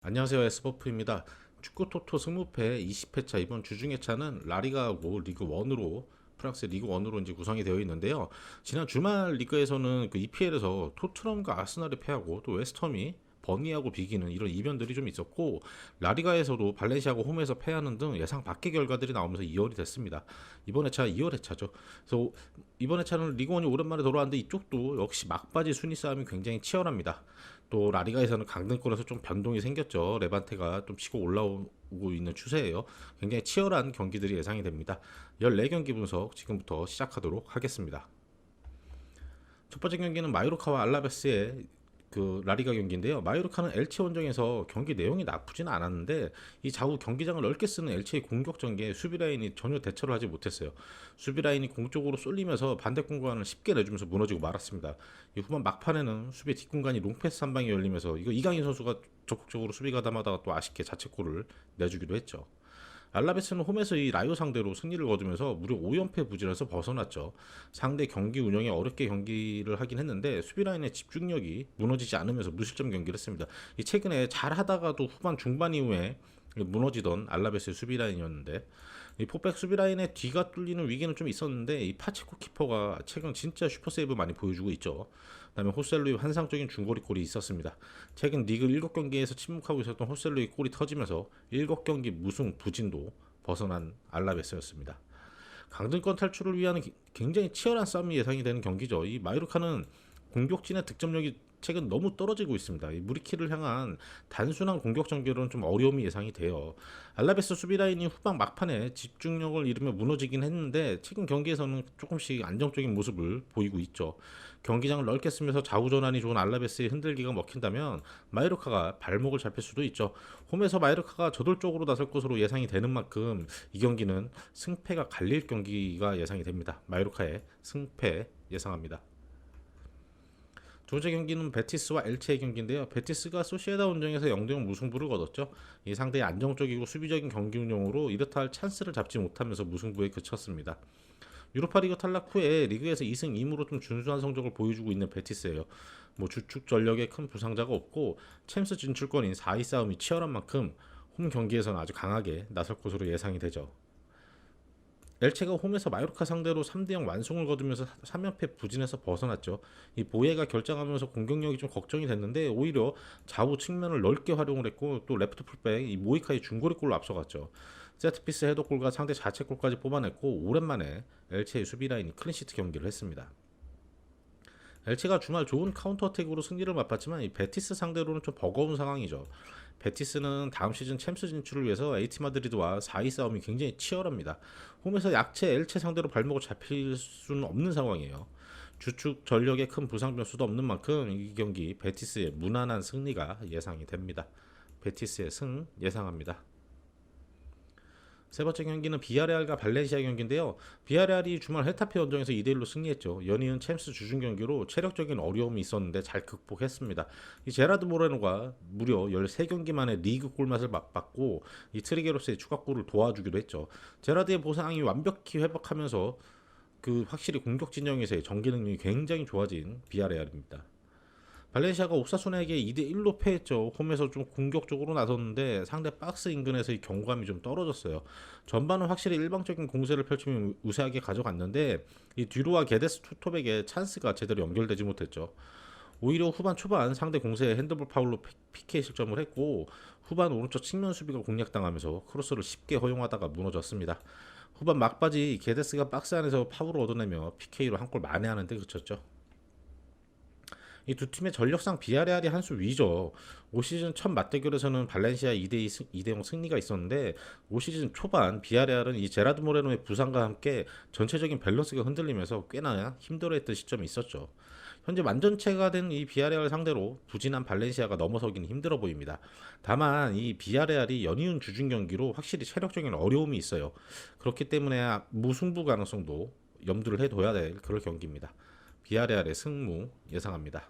안녕하세요. 에스버프입니다. 축구 토토 승무패 20회차 이번 주중회차는 라리가하고 리그 1으로 프랑스 리그 1으로 이제 구성이 되어 있는데요. 지난 주말 리그에서는 그 EPL에서 토트넘과 아스날이 패하고 또 웨스트햄이 버니하고 비기는 이런 이변들이 좀 있었고, 라리가에서도 발렌시아고 홈에서 패하는 등 예상 밖의 결과들이 나오면서 2월이 됐습니다. 이번 회차 2월 회차죠. 그래서 이번 회차는 리그 1이 오랜만에 돌아왔는데 이쪽도 역시 막바지 순위 싸움이 굉장히 치열합니다. 또 라리가에서는 강등권에서 좀 변동이 생겼죠. 레반테가 좀 치고 올라오고 있는 추세예요. 굉장히 치열한 경기들이 예상이 됩니다. 14경기 분석 지금부터 시작하도록 하겠습니다. 첫 번째 경기는 마요르카와 알라베스의 그 라리가 경기인데요. 마요르카는 엘체 원정에서 경기 내용이 나쁘지는 않았는데 이 좌우 경기장을 넓게 쓰는 엘체의 공격 전개에 수비 라인이 전혀 대처를 하지 못했어요. 수비 라인이 공 쪽으로 쏠리면서 반대 공간을 쉽게 내주면서 무너지고 말았습니다. 이 후반 막판에는 수비 뒷공간이 롱패스 한 방이 열리면서 이거 이강인 선수가 적극적으로 수비 가담하다가 또 아쉽게 자책골을 내주기도 했죠. 알라베스는 홈에서 이 라이오 상대로 승리를 거두면서 무려 5연패 부진에서 벗어났죠. 상대 경기 운영에 어렵게 경기를 하긴 했는데 수비 라인의 집중력이 무너지지 않으면서 무실점 경기를 했습니다. 이 최근에 잘하다가도 후반 중반 이후에 무너지던 알라베스의 수비 라인이었는데, 이 포백 수비 라인의 뒤가 뚫리는 위기는 좀 있었는데 이 파체코 키퍼가 최근 진짜 슈퍼 세이브 많이 보여주고 있죠. 그다음에 호셀루의 환상적인 중거리 골이 있었습니다. 최근 리그 7경기에서 침묵하고 있었던 호셀루의 골이 터지면서 7경기 무승 부진도 벗어난 알라베스였습니다. 강등권 탈출을 위한 굉장히 치열한 싸움이 예상이 되는 경기죠. 이 마요르카는 공격진의 득점력이 최근 너무 떨어지고 있습니다. 이 무리키를 향한 단순한 공격 전개로는 좀 어려움이 예상이 돼요. 알라베스 수비 라인이 후방 막판에 집중력을 잃으며 무너지긴 했는데 최근 경기에서는 조금씩 안정적인 모습을 보이고 있죠. 경기장을 넓게 쓰면서 좌우 전환이 좋은 알라베스의 흔들기가 먹힌다면 마요르카가 발목을 잡힐 수도 있죠. 홈에서 마요르카가 저돌적으로 나설 것으로 예상이 되는 만큼 이 경기는 승패가 갈릴 경기가 예상이 됩니다. 마요르카의 승패 예상합니다. 두 번째 경기는 베티스와 엘체의 경기인데요. 베티스가 소시에다 원정에서 0대0 무승부를 거뒀죠. 이 상대의 안정적이고 수비적인 경기 운영으로 이렇다 할 찬스를 잡지 못하면서 무승부에 그쳤습니다. 유로파리그 탈락 후에 리그에서 2승 2무로 좀 준수한 성적을 보여주고 있는 베티스예요. 뭐 주축 전력에 큰 부상자가 없고 챔스 진출권인 4위 싸움이 치열한 만큼 홈 경기에서는 아주 강하게 나설 것으로 예상이 되죠. 엘체가 홈에서 마요르카 상대로 3대0 완승을 거두면서 3연패 부진에서 벗어났죠. 이 보예가 결장하면서 공격력이 좀 걱정이 됐는데 오히려 좌우 측면을 넓게 활용을 했고 또 레프트 풀백 이 모이카의 중거리골로 앞서갔죠. 세트피스 헤더골과 상대 자책골까지 뽑아냈고 오랜만에 엘체의 수비 라인이 클린시트 경기를 했습니다. 엘체가 주말 좋은 카운터어택으로 승리를 맛봤지만 이 베티스 상대로는 좀 버거운 상황이죠. 베티스는 다음 시즌 챔스 진출을 위해서 에이티 마드리드와 4위 싸움이 굉장히 치열합니다. 홈에서 약체 엘체 상대로 발목을 잡힐 수는 없는 상황이에요. 주축 전력에 큰 부상 변수도 없는 만큼 이 경기 베티스의 무난한 승리가 예상이 됩니다. 베티스의 승 예상합니다. 세 번째 경기는 비아레알과 발렌시아 경기인데요. 비아레알이 주말 헤타페 원정에서 2대1로 승리했죠. 연이은 챔스 주중 경기로 체력적인 어려움이 있었는데 잘 극복했습니다. 이 제라드 모레노가 무려 13경기 만에 리그 골맛을 맛봤고 이 트리게로스의 추가골을 도와주기도 했죠. 제라드의 보상이 완벽히 회복하면서 그 확실히 공격 진영에서의 전개 능력이 굉장히 좋아진 비아레알입니다. 발렌시아가 옵사수나에게 2대1로 패했죠. 홈에서 좀 공격적으로 나섰는데 상대 박스 인근에서의 경감이 좀 떨어졌어요. 전반은 확실히 일방적인 공세를 펼치며 우세하게 가져갔는데 이 뒤로와 게데스 투톱에게 찬스가 제대로 연결되지 못했죠. 오히려 후반 초반 상대 공세에 핸드볼 파울로 PK 실점을 했고 후반 오른쪽 측면 수비가 공략당하면서 크로스를 쉽게 허용하다가 무너졌습니다. 후반 막바지 게데스가 박스 안에서 파울을 얻어내며 PK로 한 골 만회하는 데 그쳤죠. 이 두 팀의 전력상 비아레알이 한 수 위죠. 올 시즌 첫 맞대결에서는 발렌시아 2대0 승리가 있었는데 올 시즌 초반 비아레알은 이 제라드 모레노의 부상과 함께 전체적인 밸런스가 흔들리면서 꽤나 힘들어했던 시점이 있었죠. 현재 완전체가 된 이 비아레알 상대로 부진한 발렌시아가 넘어서기는 힘들어 보입니다. 다만 이 비아레알이 연이은 주중 경기로 확실히 체력적인 어려움이 있어요. 그렇기 때문에 무승부 가능성도 염두를 해둬야 될 그런 경기입니다. 비아레알의 승무 예상합니다.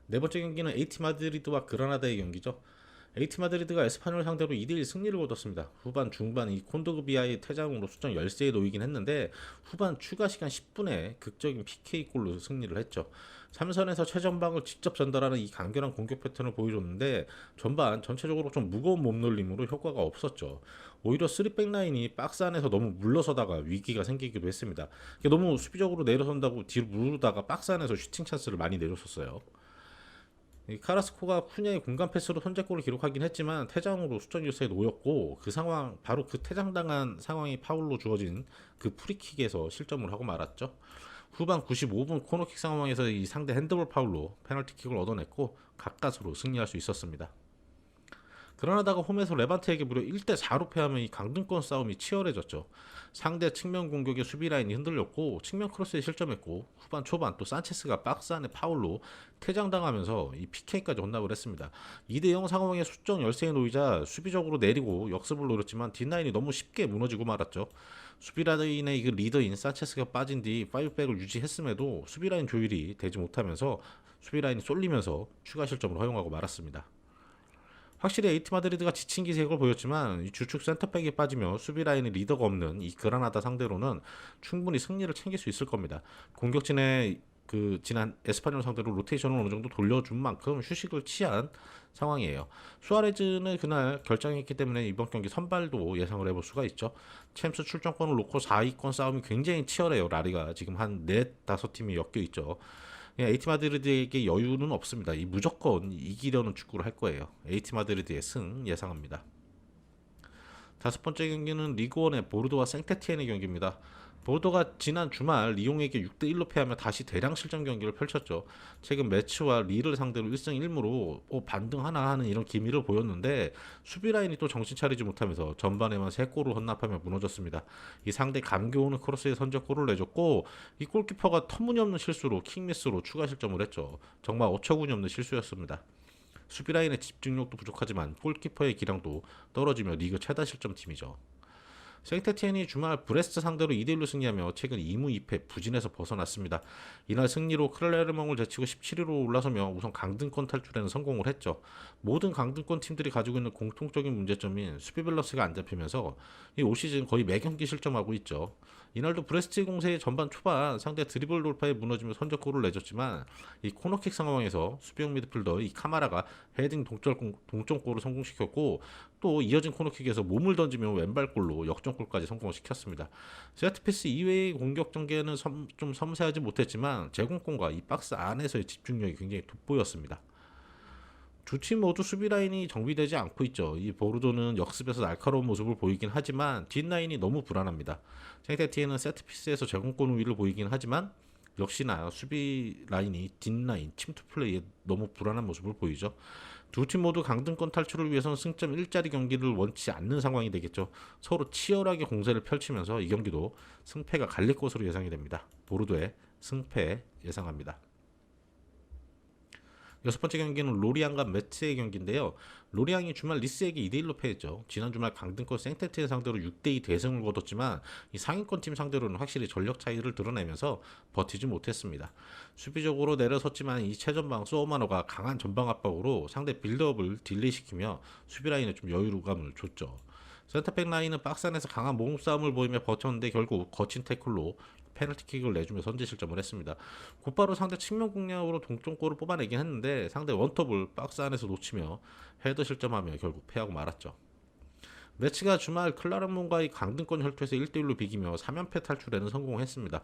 네 번째 경기는 에이티 마드리드와 그라나다의 경기죠. 에이티 마드리드가 에스파뇰 상대로 2대1 승리를 거뒀습니다. 후반 중반 이 콘도그비아의 퇴장으로 수적 열세에 놓이긴 했는데 후반 추가 시간 10분에 극적인 PK골로 승리를 했죠. 3선에서 최전방을 직접 전달하는 이 간결한 공격 패턴을 보여줬는데 전반 전체적으로 좀 무거운 몸놀림으로 효과가 없었죠. 오히려 3백 라인이 박스 안에서 너무 물러서다가 위기가 생기기도 했습니다. 너무 수비적으로 내려선다고 뒤로 무르다가 박스 안에서 슈팅 찬스를 많이 내줬었어요. 이 카라스코가 쿠냐의 공간 패스로 선제골을 기록하긴 했지만 퇴장으로 수적 유세에 놓였고 그 상황 바로 그 퇴장당한 상황이 파울로 주어진 그 프리킥에서 실점을 하고 말았죠. 후반 95분 코너킥 상황에서 이 상대 핸드볼 파울로 페널티킥을 얻어냈고 가까스로 승리할 수 있었습니다. 그러나다가 홈에서 레반테에게 무려 1대4로 패하며 이 강등권 싸움이 치열해졌죠. 상대 측면 공격의 수비 라인이 흔들렸고 측면 크로스에 실점했고 후반 초반 또 산체스가 박스 안에 파울로 퇴장당하면서 이 PK까지 혼납을 했습니다. 2대0 상황에 수적 열세에 놓이자 수비적으로 내리고 역습을 노렸지만 뒷라인이 너무 쉽게 무너지고 말았죠. 수비 라인의 그 리더인 산체스가 빠진 뒤 5백을 유지했음에도 수비 라인 조율이 되지 못하면서 수비 라인이 쏠리면서 추가 실점을 허용하고 말았습니다. 확실히 에이티 마드리드가 지친 기색을 보였지만 이 주축 센터백에 빠지며 수비 라인의 리더가 없는 이 그라나다 상대로는 충분히 승리를 챙길 수 있을 겁니다. 공격진의 그 지난 에스파뇰 상대로 로테이션을 어느 정도 돌려준 만큼 휴식을 취한 상황이에요. 수아레즈는 그날 결장했기 때문에 이번 경기 선발도 예상을 해볼 수가 있죠. 챔스 출전권을 놓고 4위권 싸움이 굉장히 치열해요. 라리가 지금 한 4-5팀이 엮여 있죠. 에이티 마드리드에게 여유는 없습니다. 이 무조건 이기려는 축구를 할 거예요. 에이티 마드리드의 승 예상합니다. 다섯 번째 경기는 리그원의 보르도와 생테티엔의 경기입니다. 보르도가 지난 주말 리옹에게 6대1로 패하며 다시 대량 실전 경기를 펼쳤죠. 최근 매치와 리를 상대로 1승 1무로 반등하나 하는 이런 기미를 보였는데 수비 라인이 또 정신 차리지 못하면서 전반에만 3골을 헌납하며 무너졌습니다. 이 상대 감겨오는 크로스에 선제골을 내줬고 이 골키퍼가 터무니없는 실수로 킥미스로 추가 실점을 했죠. 정말 어처구니 없는 실수였습니다. 수비 라인의 집중력도 부족하지만 골키퍼의 기량도 떨어지며 리그 최다 실점 팀이죠. 생테티엔이 주말 브레스트 상대로 2대1로 승리하며 최근 2무 2패 부진에서 벗어났습니다. 이날 승리로 클레르몽을 제치고 17위로 올라서며 우선 강등권 탈출에는 성공을 했죠. 모든 강등권 팀들이 가지고 있는 공통적인 문제점인 수비 밸런스가 안 잡히면서 이 올 시즌 거의 매 경기 실점하고 있죠. 이날도 브레스트 공세의 전반 초반 상대 드리블 돌파에 무너지며 선제골을 내줬지만 이 코너킥 상황에서 수비형 미드필더 이 카마라가 헤딩 동점골을 성공시켰고 또 이어진 코너킥에서 몸을 던지며 왼발골로 역전골까지 성공시켰습니다. 세트피스 이외의 공격 전개는 좀 섬세하지 못했지만 제공권과 이 박스 안에서의 집중력이 굉장히 돋보였습니다. 두 팀 모두 수비 라인이 정비되지 않고 있죠. 이 보르도는 역습에서 날카로운 모습을 보이긴 하지만 뒷라인이 너무 불안합니다. 생테티에는 세트피스에서 제공권 우위를 보이긴 하지만 역시나 수비 라인이 뒷라인 침투 플레이에 너무 불안한 모습을 보이죠. 두 팀 모두 강등권 탈출을 위해서는 승점 1짜리 경기를 원치 않는 상황이 되겠죠. 서로 치열하게 공세를 펼치면서 이 경기도 승패가 갈릴 것으로 예상이 됩니다. 보르도의 승패 예상합니다. 여섯 번째 경기는 로리앙과 매츠의 경기인데요. 로리앙이 주말 리스에게 2대1로 패했죠. 지난 주말 강등권 생테티엔 상대로 6대2 대승을 거뒀지만 이 상위권 팀 상대로는 확실히 전력 차이를 드러내면서 버티지 못했습니다. 수비적으로 내려섰지만 이 최전방 소어마노가 강한 전방 압박으로 상대 빌드업을 딜레이시키며 수비 라인에 좀 여유감을 줬죠. 센터백 라인은 박스 안에서 강한 몸싸움을 보이며 버텼는데 결국 거친 태클로 페널티킥을 내주며 선제 실점을 했습니다. 곧바로 상대 측면 공략으로 동점골을 뽑아내긴 했는데 상대 원톱을 박스 안에서 놓치며 헤더 실점하며 결국 패하고 말았죠. 매치가 주말 클라르몬과의 강등권 혈투에서 1대1로 비기며 3연패 탈출에는 성공했습니다.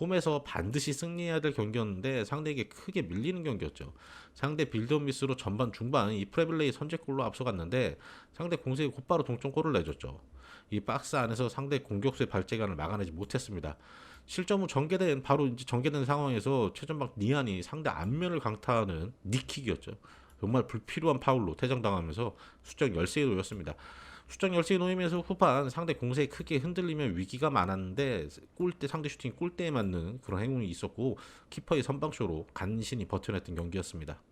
홈에서 반드시 승리해야 될 경기였는데 상대에게 크게 밀리는 경기였죠. 상대 빌드업 미스로 전반 중반 이 프레빌레이 선제골로 앞서갔는데 상대 공세에 곧바로 동점골을 내줬죠. 이 박스 안에서 상대 공격수의 발재간을 막아내지 못했습니다. 실점 후 전개된 상황에서 최전방 니안이 상대 앞면을 강타하는 니킥이었죠. 정말 불필요한 파울로 퇴장당하면서 수적 열세에 놓였습니다. 수적 열세에 놓이면서 후반 상대 공세에 크게 흔들리며 위기가 많았는데 상대 슈팅 골대에 맞는 그런 행운이 있었고 키퍼의 선방쇼로 간신히 버텨냈던 경기였습니다.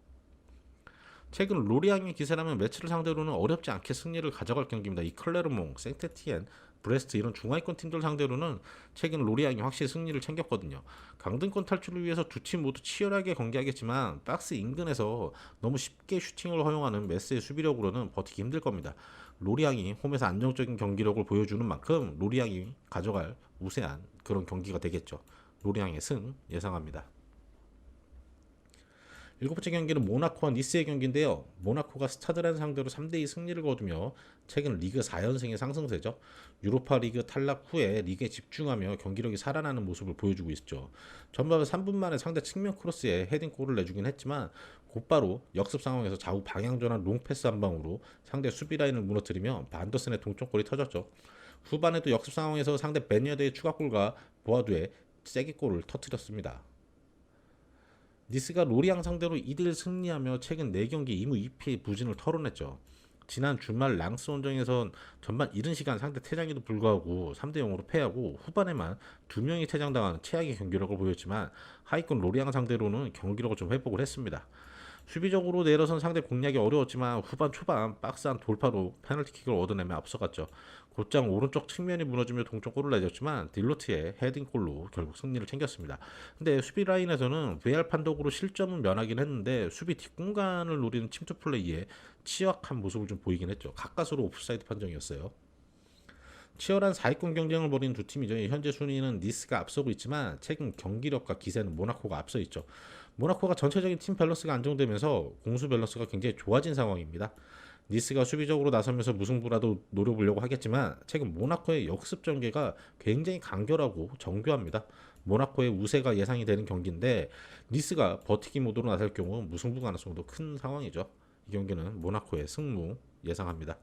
최근 로리앙의 기세라면 매치를 상대로는 어렵지 않게 승리를 가져갈 경기입니다. 이 클레르몽, 생테티엔 브레스트 이런 중하위권 팀들 상대로는 최근 로리앙이 확실히 승리를 챙겼거든요. 강등권 탈출을 위해서 두 팀 모두 치열하게 경기하겠지만 박스 인근에서 너무 쉽게 슈팅을 허용하는 메스의 수비력으로는 버티기 힘들 겁니다. 로리앙이 홈에서 안정적인 경기력을 보여주는 만큼 로리앙이 가져갈 우세한 그런 경기가 되겠죠. 로리앙의 승 예상합니다. 일곱 번째 경기는 모나코와 니스의 경기인데요. 모나코가 스타드란 상대로 3대2 승리를 거두며 최근 리그 4연승의 상승세죠. 유로파 리그 탈락 후에 리그에 집중하며 경기력이 살아나는 모습을 보여주고 있죠. 전반 3분 만에 상대 측면 크로스에 헤딩골을 내주긴 했지만 곧바로 역습 상황에서 좌우 방향 전환 롱패스 한 방으로 상대 수비 라인을 무너뜨리며 반더슨의 동점골이 터졌죠. 후반에도 역습 상황에서 상대 베니어드의 추가골과 보아두의 쐐기골을 터뜨렸습니다. 니스가 로리앙 상대로 2대1 승리하며 최근 4경기 2무 2피의 부진을 털어냈죠. 지난 주말 랑스 원정에선 전반 이른 시간 상대 퇴장에도 불구하고 3대0으로 패하고 후반에만 2명이 퇴장당한 최악의 경기력을 보였지만 하위권 로리앙 상대로는 경기력을 좀 회복을 했습니다. 수비적으로 내려선 상대 공략이 어려웠지만 후반 초반 박스 안 돌파로 페널티킥을 얻어내며 앞서갔죠. 곧장 오른쪽 측면이 무너지며 동점골을 내줬지만 딜로트의 헤딩골로 결국 승리를 챙겼습니다. 근데 수비 라인에서는 VAR 판독으로 실점은 면하긴 했는데 수비 뒷공간을 노리는 침투 플레이에 취약한 모습을 좀 보이긴 했죠. 가까스로 오프사이드 판정이었어요. 치열한 4위권 경쟁을 벌이는 두 팀이죠. 현재 순위는 니스가 앞서고 있지만 최근 경기력과 기세는 모나코가 앞서 있죠. 모나코가 전체적인 팀 밸런스가 안정되면서 공수 밸런스가 굉장히 좋아진 상황입니다. 니스가 수비적으로 나서면서 무승부라도 노려보려고 하겠지만 최근 모나코의 역습 전개가 굉장히 간결하고 정교합니다. 모나코의 우세가 예상이 되는 경기인데 니스가 버티기 모드로 나설 경우 무승부 가능성도 큰 상황이죠. 이 경기는 모나코의 승무 예상합니다.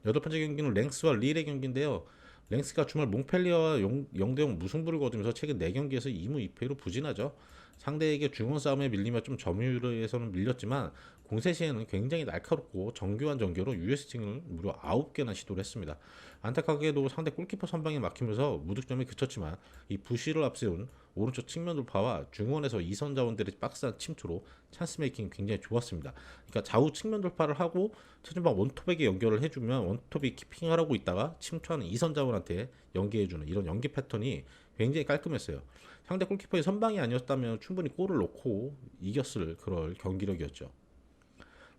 여덟 번째 경기는 랭스와 릴의 경기인데요. 랭스가 주말 몽펠리어와 0대0 무승부를 거두면서 최근 4경기에서 2무 2패로 부진하죠. 상대에게 중원 싸움에 밀리며 좀 점유율에서는 밀렸지만 공세 시에는 굉장히 날카롭고 정교한 전개로 US팅을 무려 9개나 시도를 했습니다. 안타깝게도 상대 골키퍼 선방에 막히면서 무득점에 그쳤지만 이 부시를 앞세운 오른쪽 측면 돌파와 중원에서 이선 자원들의 박스한 침투로 찬스 메이킹이 굉장히 좋았습니다. 그러니까 좌우 측면 돌파를 하고 최전방 원톱에게 연결을 해주면 원톱이 키핑을 하고 있다가 침투하는 이선 자원한테 연계해주는 이런 연계 패턴이 굉장히 깔끔했어요. 상대 골키퍼의 선방이 아니었다면 충분히 골을 넣고 이겼을 그럴 경기력이었죠.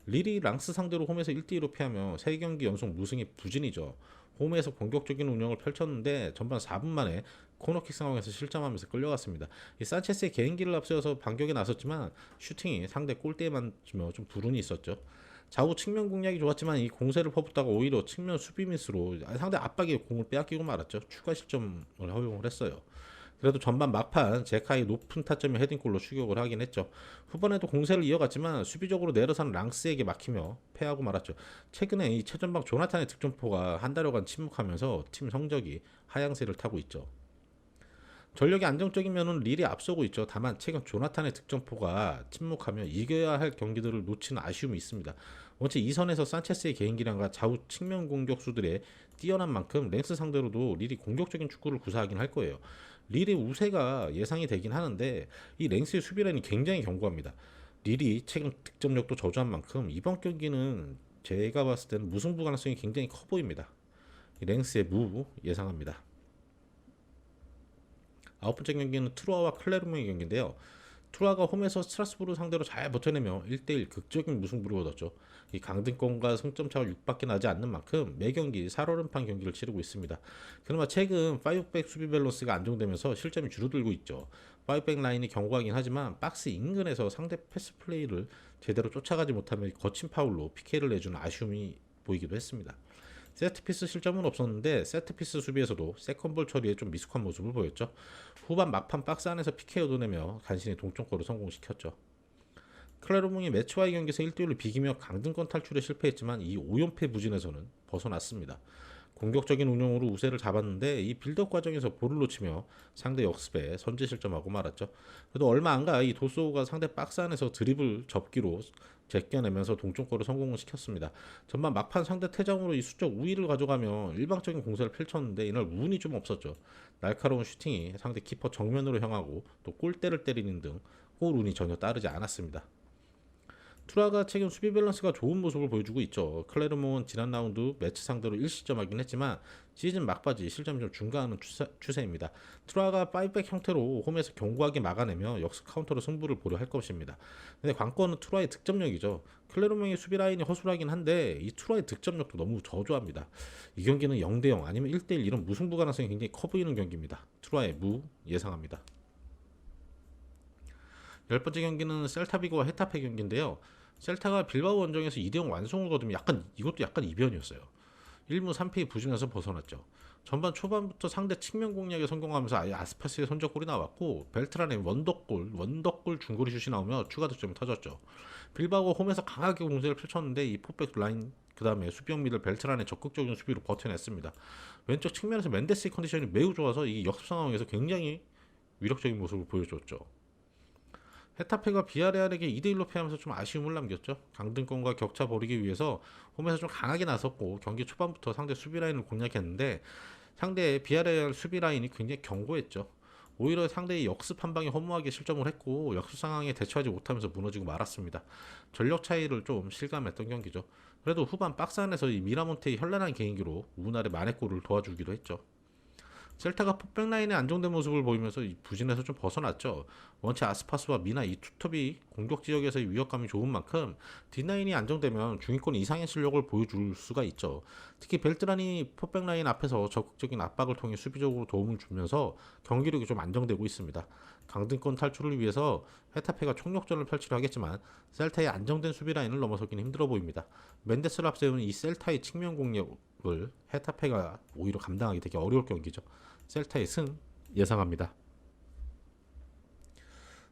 릴이 랑스 상대로 홈에서 1대2로 패하며 3경기 연속 무승의 부진이죠. 홈에서 공격적인 운영을 펼쳤는데 전반 4분 만에 코너킥 상황에서 실점하면서 끌려갔습니다. 이 산체스의 개인기를 앞세워서 반격에 나섰지만 슈팅이 상대 골대에 맞으며 좀 불운이 있었죠. 좌우 측면 공략이 좋았지만 이 공세를 퍼붓다가 오히려 측면 수비 미스로 상대 압박에 공을 빼앗기고 말았죠. 추가 실점을 허용을 했어요. 그래도 전반 막판 제카의 높은 타점의 헤딩골로 추격을 하긴 했죠. 후반에도 공세를 이어갔지만 수비적으로 내려선 랑스에게 막히며 패하고 말았죠. 최근에 이 최전방 조나탄의 득점포가 한 달여간 침묵하면서 팀 성적이 하향세를 타고 있죠. 전력이 안정적이면 릴이 앞서고 있죠. 다만 최근 조나탄의 득점포가 침묵하며 이겨야 할 경기들을 놓치는 아쉬움이 있습니다. 원체 이선에서 산체스의 개인기량과 좌우 측면 공격수들의 뛰어난 만큼 랭스 상대로도 릴이 공격적인 축구를 구사하긴 할 거예요. 릴의 우세가 예상이 되긴 하는데 이 랭스의 수비라인이 굉장히 견고합니다. 릴이 최근 득점력도 저조한 만큼 이번 경기는 제가 봤을 때는 무승부 가능성이 굉장히 커 보입니다. 랭스의 무 예상합니다. 아홉 번째 경기는 트루아와 클레르몽의 경기인데요. 트루아가 홈에서 스트라스부르 상대로 잘 버텨내며 1대1 극적인 무승부를 얻었죠. 이 강등권과 승점차가 6밖에 나지 않는 만큼 매 경기 4롤음판 경기를 치르고 있습니다. 그나마 최근 5백 수비 밸런스가 안정되면서 실점이 줄어들고 있죠. 5백 라인이 견고하긴 하지만 박스 인근에서 상대 패스 플레이를 제대로 쫓아가지 못하며 거친 파울로 PK를 내주는 아쉬움이 보이기도 했습니다. 세트피스 실점은 없었는데 세트피스 수비에서도 세컨볼 처리에 좀 미숙한 모습을 보였죠. 후반 막판 박스 안에서 PK 얻어내며 간신히 동점골을 성공시켰죠. 클레르몽이 매치와의 경기에서 1대1로 비기며 강등권 탈출에 실패했지만 이 5연패 부진에서는 벗어났습니다. 공격적인 운영으로 우세를 잡았는데 이 빌드업 과정에서 볼을 놓치며 상대 역습에 선제 실점하고 말았죠. 그래도 얼마 안가 이 도소우가 상대 박스 안에서 드리블 접기로 제껴내면서 동점골을 성공을 시켰습니다. 전반 막판 상대 퇴장으로 이 수적 우위를 가져가며 일방적인 공세를 펼쳤는데 이날 운이 좀 없었죠. 날카로운 슈팅이 상대 키퍼 정면으로 향하고 또 골대를 때리는 등 골운이 전혀 따르지 않았습니다. 트라가 최근 수비 밸런스가 좋은 모습을 보여주고 있죠. 클레르몽은 지난 라운드 매치 상대로 1실점하긴 했지만 시즌 막바지 실점이 좀 증가하는 추세입니다. 트라가 5백 형태로 홈에서 견고하게 막아내며 역습 카운터로 승부를 보려 할 것입니다. 근데 관건은 트라의 득점력이죠. 클레르몽의 수비 라인이 허술하긴 한데 이 트라의 득점력도 너무 저조합니다. 이 경기는 0대0 아니면 1대1 이런 무승부 가능성이 굉장히 커 보이는 경기입니다. 트라의 무 예상합니다. 열 번째 경기는 셀타비고와 헤타페 경기인데요. 셀타가 빌바오 원정에서 2대0 완승을 거두면 이것도 약간 이변이었어요. 1무 3패의 부진에서 벗어났죠. 전반 초반부터 상대 측면 공략에 성공하면서 아예 아스파스의 선제골이 나왔고 벨트란의 원더골 중거리 슛이 나오며 추가 득점이 터졌죠. 빌바오가 홈에서 강하게 공세를 펼쳤는데 이 포백 라인 그 다음에 수비형 미들 벨트란의 적극적인 수비로 버텨냈습니다. 왼쪽 측면에서 멘데스의 컨디션이 매우 좋아서 이 역습 상황에서 굉장히 위력적인 모습을 보여줬죠. 헤타페가 비아레알에게 2대1로 패하면서 좀 아쉬움을 남겼죠. 강등권과 격차 벌이기 위해서 홈에서 좀 강하게 나섰고 경기 초반부터 상대 수비 라인을 공략했는데 상대 비아레알 수비 라인이 굉장히 견고했죠. 오히려 상대의 역습 한 방에 허무하게 실점을 했고 역습 상황에 대처하지 못하면서 무너지고 말았습니다. 전력 차이를 좀 실감했던 경기죠. 그래도 후반 박스 안에서 이 미라몬테의 현란한 개인기로 우나의 만회골을 도와주기도 했죠. 셀타가 폭백 라인에 안정된 모습을 보이면서 이 부진에서 좀 벗어났죠. 원체 아스파스와 미나 이 투톱이 공격 지역에서의 위협감이 좋은 만큼 D9이 안정되면 중위권 이상의 실력을 보여줄 수가 있죠. 특히 벨트란이 폭백 라인 앞에서 적극적인 압박을 통해 수비적으로 도움을 주면서 경기력이 좀 안정되고 있습니다. 강등권 탈출을 위해서 헤타페가 총력전을 펼치려 하겠지만 셀타의 안정된 수비 라인을 넘어서기는 힘들어 보입니다. 멘데스를 앞세우는 이 셀타의 측면 공략을 헤타페가 오히려 감당하기 되게 어려울 경기죠. 셀타의 승 예상합니다.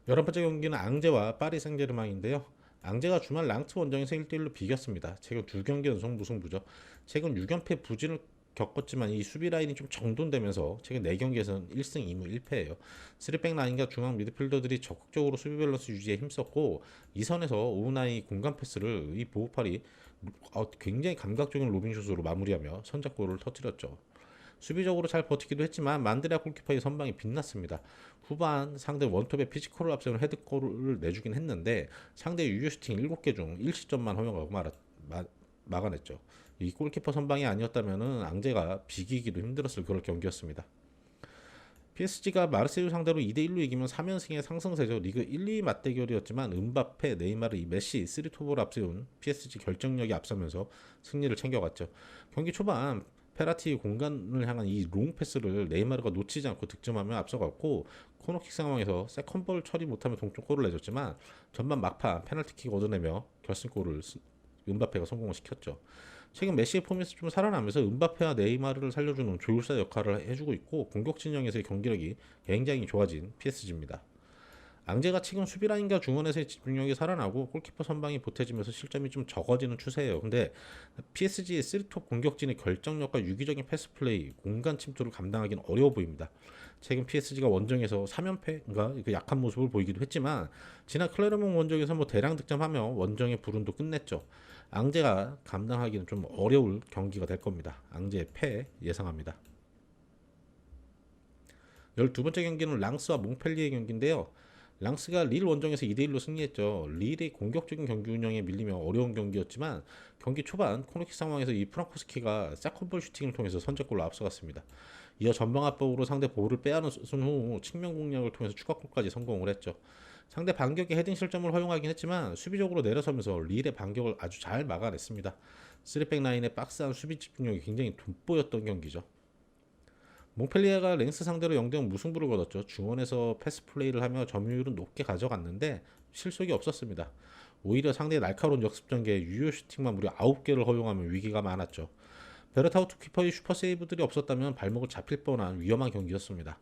11번째 경기는 앙제와 파리 생제르맹인데요. 앙제가 주말 랑스 원정에서 1대1로 비겼습니다. 최근 2경기 연속 무승부죠. 최근 6연패 부진을 겪었지만 이 수비 라인이 좀 정돈되면서 최근 4경기에서는 1승 2무 1패예요. 3백 라인과 중앙 미드필더들이 적극적으로 수비 밸런스 유지에 힘썼고 이 선에서 오우나이 공간 패스를 이 보호팔이 굉장히 감각적인 로빙슛으로 마무리하며 선제골을 터뜨렸죠. 수비적으로 잘 버티기도 했지만 만드레아 골키퍼의 선방이 빛났습니다. 후반 상대 원톱의 피지컬을 앞세우는 헤드골을 내주긴 했는데 상대의 유효 슈팅 7개 중 1실점만 허용하고 막아냈죠. 이 골키퍼 선방이 아니었다면 앙제가 비기기도 힘들었을 그럴 경기였습니다. PSG가 마르세유 상대로 2대1로 이기면 3연승의 상승세죠. 리그 1, 2 맞대결이었지만 은바페, 네이마르, 메시, 쓰리톱을 앞세운 PSG 결정력이 앞서면서 승리를 챙겨갔죠. 경기 초반 페라티 공간을 향한 이 롱 패스를 네이마르가 놓치지 않고 득점하며 앞서갔고 코너킥 상황에서 세컨볼 처리 못하며 동점골을 내줬지만 전반 막판 페널티킥 얻어내며 결승골을 은바페가 성공을 시켰죠. 최근 메시의 폼에서 좀 살아나면서 은바페와 네이마르를 살려주는 조율사 역할을 해주고 있고 공격 진영에서의 경기력이 굉장히 좋아진 PSG입니다. 앙제가 최근 수비 라인과 중원에서의 집중력이 살아나고 골키퍼 선방이 보태지면서 실점이 좀 적어지는 추세예요. 근데 PSG의 3톱 공격진의 결정력과 유기적인 패스 플레이, 공간 침투를 감당하기는 어려워 보입니다. 최근 PSG가 원정에서 3연패인가 약한 모습을 보이기도 했지만 지난 클레르몽 원정에서 대량 득점하며 원정의 불운도 끝냈죠. 앙제가 감당하기는 좀 어려울 경기가 될 겁니다. 앙제의 패 예상합니다. 12번째 경기는 랑스와 몽펠리에 경기인데요. 랑스가 릴 원정에서 2대1로 승리했죠. 릴의 공격적인 경기 운영에 밀리며 어려운 경기였지만 경기 초반 코너킥 상황에서 이 프랑코스키가 세컨볼 슈팅을 통해서 선제골로 앞서갔습니다. 이어 전방 압박으로 상대 볼을 빼앗은 후 측면 공략을 통해서 추가골까지 성공을 했죠. 상대 반격에 헤딩 실점을 허용하긴 했지만 수비적으로 내려서면서 릴의 반격을 아주 잘 막아냈습니다. 3백 라인의 박스한 수비 집중력이 굉장히 돋보였던 경기죠. 몽펠리에가 렌스 상대로 0대0 무승부를 거뒀죠. 중원에서 패스 플레이를 하며 점유율은 높게 가져갔는데 실속이 없었습니다. 오히려 상대의 날카로운 역습 전개에 유효 슈팅만 무려 9개를 허용하며 위기가 많았죠. 베르타우트 키퍼의 슈퍼 세이브들이 없었다면 발목을 잡힐 뻔한 위험한 경기였습니다.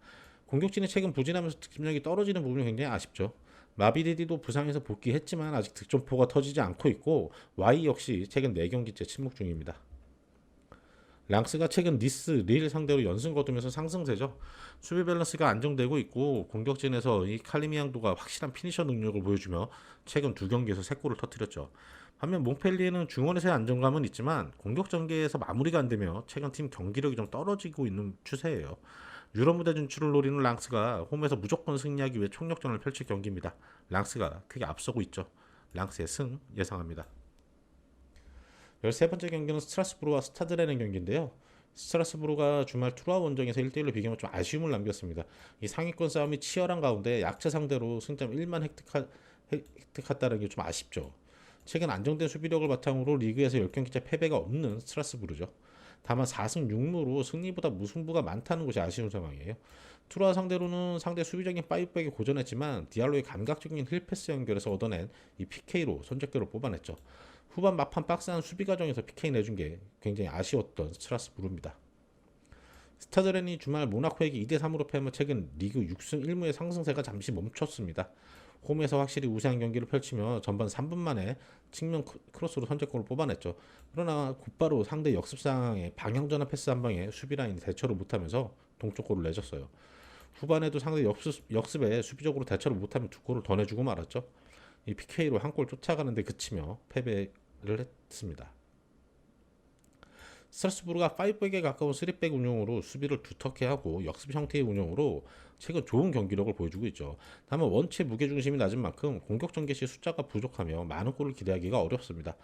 공격진이 최근 부진하면서 득점력이 떨어지는 부분이 굉장히 아쉽죠. 마비데디도 부상에서 복귀했지만 아직 득점포가 터지지 않고 있고 Y 역시 최근 4경기째 침묵 중입니다. 랑스가 최근 니스, 릴 상대로 연승 거두면서 상승세죠. 수비 밸런스가 안정되고 있고 공격진에서 이 칼리미앙도가 확실한 피니셔 능력을 보여주며 최근 2경기에서 3골을 터뜨렸죠. 반면 몽펠리에는 중원에서의 안정감은 있지만 공격 전개에서 마무리가 안되며 최근 팀 경기력이 좀 떨어지고 있는 추세예요. 유럽 무대 진출을 노리는 랑스가 홈에서 무조건 승리하기 위해 총력전을 펼칠 경기입니다. 랑스가 크게 앞서고 있죠. 랑스의 승 예상합니다. 13번째 경기는 스트라스부르와 스타드레는 경기인데요. 스트라스부르가 주말 투르와 원정에서 1대1로 비기면 좀 아쉬움을 남겼습니다. 이 상위권 싸움이 치열한 가운데 약체 상대로 승점 1만 획득했다는 게 좀 아쉽죠. 최근 안정된 수비력을 바탕으로 리그에서 10경기째 패배가 없는 스트라스부르죠. 다만 4승 6무로 승리보다 무승부가 많다는 것이 아쉬운 상황이에요. 투르와 상대로는 상대 수비적인 파이브백에 고전했지만 디알로의 감각적인 힐패스 연결에서 얻어낸 이 PK로 선제골을 뽑아냈죠. 후반 막판 박스한 수비 과정에서 PK 내준 게 굉장히 아쉬웠던 스트라스부르입니다. 스타드렌이 주말 모나코에게 2대3으로 패하며 최근 리그 6승 1무의 상승세가 잠시 멈췄습니다. 홈에서 확실히 우세한 경기를 펼치며 전반 3분 만에 측면 크로스로 선제골을 뽑아냈죠. 그러나 곧바로 상대 역습 상황에 방향전환 패스 한 방에 수비라인이 대처를 못하면서 동쪽골을 내줬어요. 후반에도 상대 역습에 수비적으로 대처를 못하면 두 골을 더 내주고 말았죠. 이 PK로 한 골 쫓아가는데 그치며 패배를 했습니다. 스트라스부르가 5백에 가까운 3백 운영으로 수비를 두텁게 하고 역습 형태의 운영으로 최근 좋은 경기력을 보여주고 있죠. 다만 원체 무게중심이 낮은 만큼 공격 전개 시 숫자가 부족하며 많은 골을 기대하기가 어렵습니다.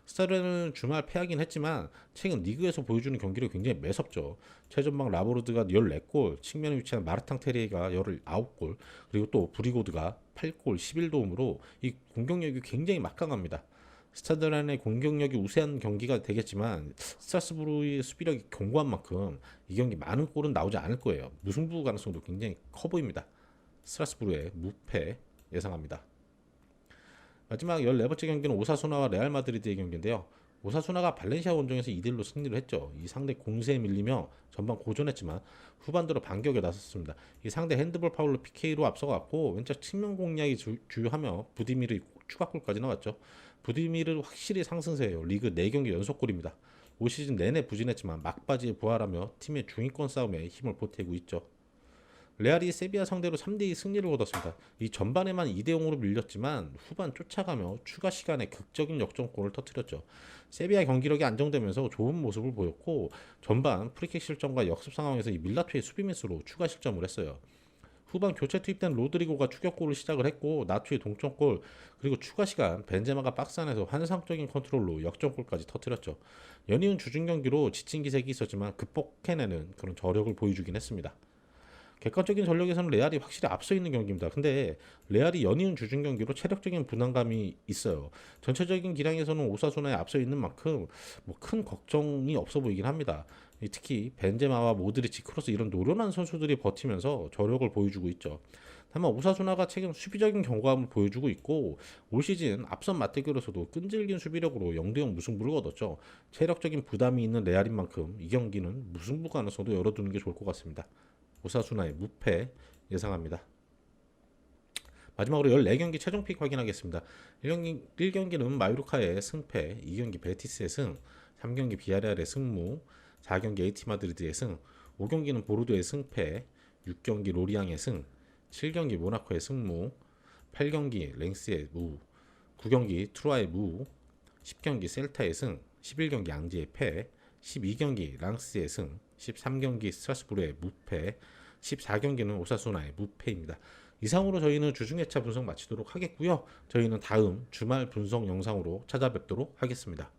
스타드렌은 주말 패하긴 했지만 최근 리그에서 보여주는 경기력이 굉장히 매섭죠. 최전방 라보르드가 14골, 측면에 위치한 마르탕 테리에가 19골, 그리고 또 브리고드가 8골 11도움으로 이 공격력이 굉장히 막강합니다. 스타드란의 공격력이 우세한 경기가 되겠지만 스트라스부르의 수비력이 견고한 만큼 이 경기 많은 골은 나오지 않을 거예요. 무승부 가능성도 굉장히 커 보입니다. 스트라스부르의 무패 예상합니다. 마지막 14번째 경기는 오사수나와 레알 마드리드의 경기인데요. 오사수나가 발렌시아 원정에서 2대1로 승리를 했죠. 이 상대 공세에 밀리며 전반 고전했지만 후반 들어 반격에 나섰습니다. 이 상대 핸드볼 파울로 PK로 앞서갔고 왼쪽 측면 공략이 주요하며 부디미르 추가골까지 나왔죠. 부디미르 확실히 상승세예요. 리그 4경기 연속골입니다. 올 시즌 내내 부진했지만 막바지에 부활하며 팀의 중위권 싸움에 힘을 보태고 있죠. 레알이 세비야 상대로 3대2 승리를 거뒀습니다. 이 전반에만 2대0으로 밀렸지만 후반 쫓아가며 추가 시간에 극적인 역전골을 터뜨렸죠. 세비야 경기력이 안정되면서 좋은 모습을 보였고 전반 프리킥 실점과 역습 상황에서 이 밀라토의 수비 미스로 추가 실점을 했어요. 후반 교체 투입된 로드리고가 추격골을 시작을 했고 나투의 동점골 그리고 추가 시간 벤제마가 박스 안에서 환상적인 컨트롤로 역전골까지 터뜨렸죠. 연이은 주중 경기로 지친 기색이 있었지만 극복해내는 그런 저력을 보여주긴 했습니다. 객관적인 전력에서는 레알이 확실히 앞서 있는 경기입니다. 근데 레알이 연이은 주중 경기로 체력적인 부담감이 있어요. 전체적인 기량에서는 오사수나에 앞서 있는 만큼 뭐 큰 걱정이 없어 보이긴 합니다. 특히 벤제마와 모드리치, 크로스 이런 노련한 선수들이 버티면서 저력을 보여주고 있죠. 다만 오사수나가 최근 수비적인 견고함을 보여주고 있고 올 시즌 앞선 맞대결에서도 끈질긴 수비력으로 0대0 무승부를 거뒀죠. 체력적인 부담이 있는 레알인 만큼 이 경기는 무승부 가능성도 열어두는 게 좋을 것 같습니다. 오사수나의 무패 예상합니다. 마지막으로 14경기 최종 픽 확인하겠습니다. 1경기는 마요르카의 승패, 2경기 베티스의 승, 3경기 비아레알의 승무, 4경기 에이티 마드리드의 승, 5경기는 보르도의 승패, 6경기 로리앙의 승, 7경기 모나코의 승무, 8경기 랭스의 무, 9경기 트루아의 무, 10경기 셀타의 승, 11경기 앙지의 패, 12경기 랑스의 승, 13경기 스트라스부르의 무패, 14경기는 오사수나의 무패입니다. 이상으로 저희는 주중예차 분석 마치도록 하겠고요. 저희는 다음 주말 분석 영상으로 찾아뵙도록 하겠습니다.